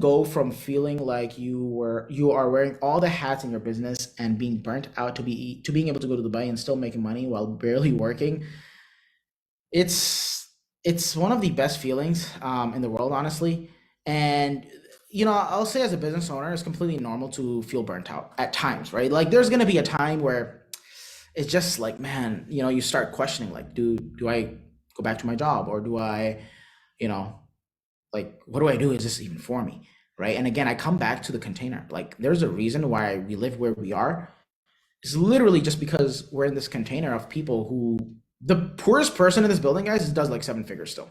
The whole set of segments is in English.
go from feeling like you are wearing all the hats in your business and being burnt out to being able to go to Dubai and still making money while barely working. It's one of the best feelings in the world, honestly. And I'll say as a business owner, it's completely normal to feel burnt out at times, right? Like there's gonna be a time where it's just like, man, you start questioning, like, do I go back to my job, or do I, you know, like, what do I do? Is this even for me? Right. And again, I come back to the container. Like, there's a reason why we live where we are. It's literally just because we're in this container of people who, the poorest person in this building, guys, does like seven figures still.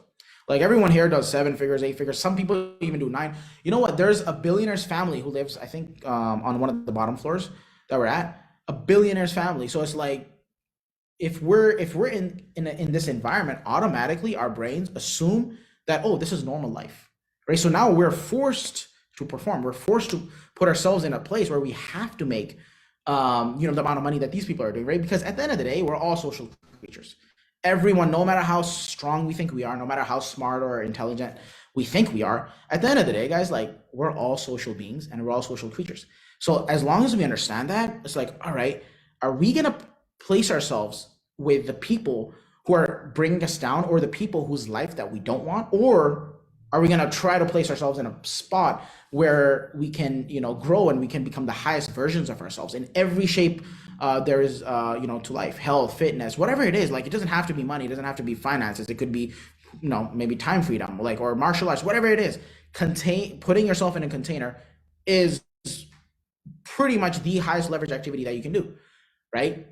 Like everyone here does seven figures, eight figures. Some people even do nine. You know what? There's a billionaire's family who lives, I think, on one of the bottom floors that we're at. A billionaire's family. So it's like, if we're in this environment, automatically our brains assume that, oh, this is normal life, right? So now we're forced to perform. We're forced to put ourselves in a place where we have to make the amount of money that these people are doing, right? Because at the end of the day, we're all social creatures. Everyone, no matter how strong we think we are, no matter how smart or intelligent we think we are, at the end of the day, guys, like, we're all social beings and we're all social creatures. So as long as we understand that, it's like, all right, are we gonna place ourselves with the people who are bringing us down, or the people whose life that we don't want? Or are we going to try to place ourselves in a spot where we can, grow, and we can become the highest versions of ourselves in every shape there is, to life, health, fitness, whatever it is. Like, it doesn't have to be money. It doesn't have to be finances. It could be, maybe time freedom, like, or martial arts, whatever it is. Putting yourself in a container is pretty much the highest leverage activity that you can do, right?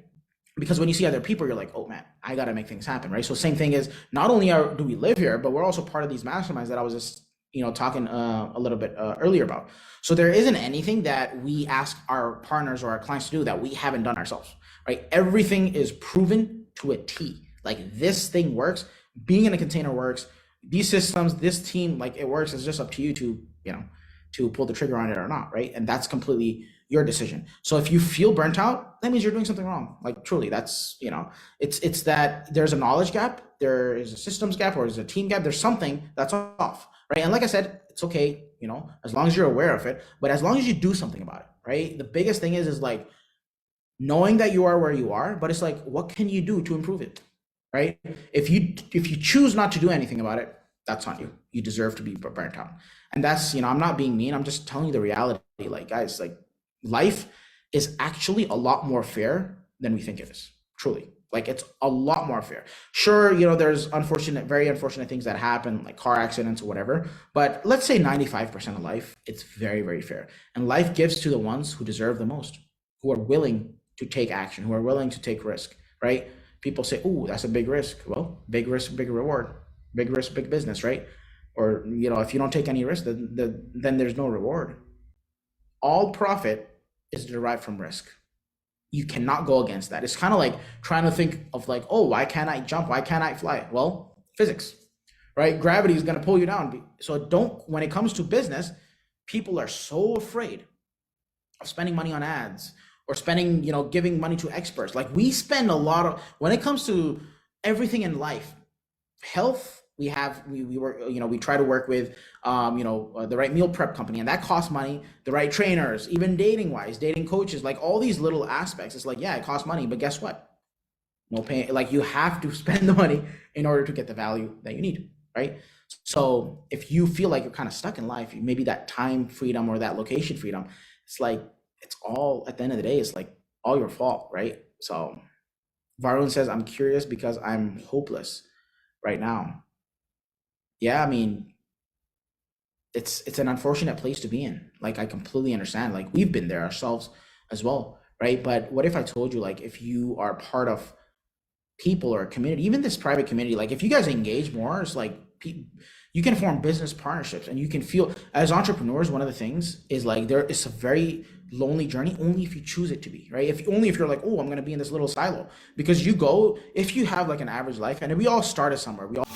Because when you see other people, you're like, oh man, I got to make things happen, right? So same thing is, not only do we live here, but we're also part of these masterminds that I was just, talking a little bit earlier about. So there isn't anything that we ask our partners or our clients to do that we haven't done ourselves, right? Everything is proven to a T. Like, this thing works. Being in a container works. These systems, this team, like, it works. It's just up to you to, to pull the trigger on it or not, right? And that's completely your decision. So if you feel burnt out, that means you're doing something wrong. Like, truly, that's, it's that there's a knowledge gap, there is a systems gap, or there's a team gap. There's something that's off, right? And like I said, it's okay, as long as you're aware of it, but as long as you do something about it, right? The biggest thing is like knowing that you are where you are, but it's like, what can you do to improve it, right? If you choose not to do anything about it, that's on you. You deserve to be burnt out. And that's, I'm not being mean. I'm just telling you the reality. Like, guys, like, life is actually a lot more fair than we think it is. Truly. Like, it's a lot more fair. Sure, there's very unfortunate things that happen, like car accidents or whatever. But let's say 95% of life, it's very, very fair. And life gives to the ones who deserve the most, who are willing to take action, who are willing to take risk, right? People say, oh, that's a big risk. Well, big risk, big reward. Big risk, big business, right? Or, if you don't take any risk, then there's no reward. All profit is derived from risk. You cannot go against that. It's kind of like trying to think of like, oh, why can't I jump? Why can't I fly? Well, physics, right? Gravity is going to pull you down. So when it comes to business, people are so afraid of spending money on ads or spending, giving money to experts. Like, we spend a lot of, when it comes to everything in life, health, we work, we try to work with, the right meal prep company, and that costs money, the right trainers, even dating wise, dating coaches, like all these little aspects. It's like, yeah, it costs money, but guess what? No pay, like, you have to spend the money in order to get the value that you need, right? So if you feel like you're kind of stuck in life, maybe that time freedom or that location freedom, it's like, it's all, at the end of the day, it's like all your fault, right? So Varun says, I'm curious because I'm hopeless right now. Yeah, I mean, it's an unfortunate place to be in. Like, I completely understand. Like, we've been there ourselves as well, right? But what if I told you, like, if you are part of people or a community, even this private community, like, if you guys engage more, it's like you can form business partnerships, and you can feel, as entrepreneurs, one of the things is like, there is a very lonely journey only if you choose it to be, right? If you're like, oh, I'm going to be in this little silo, because if you have like an average life, and we all started somewhere, we all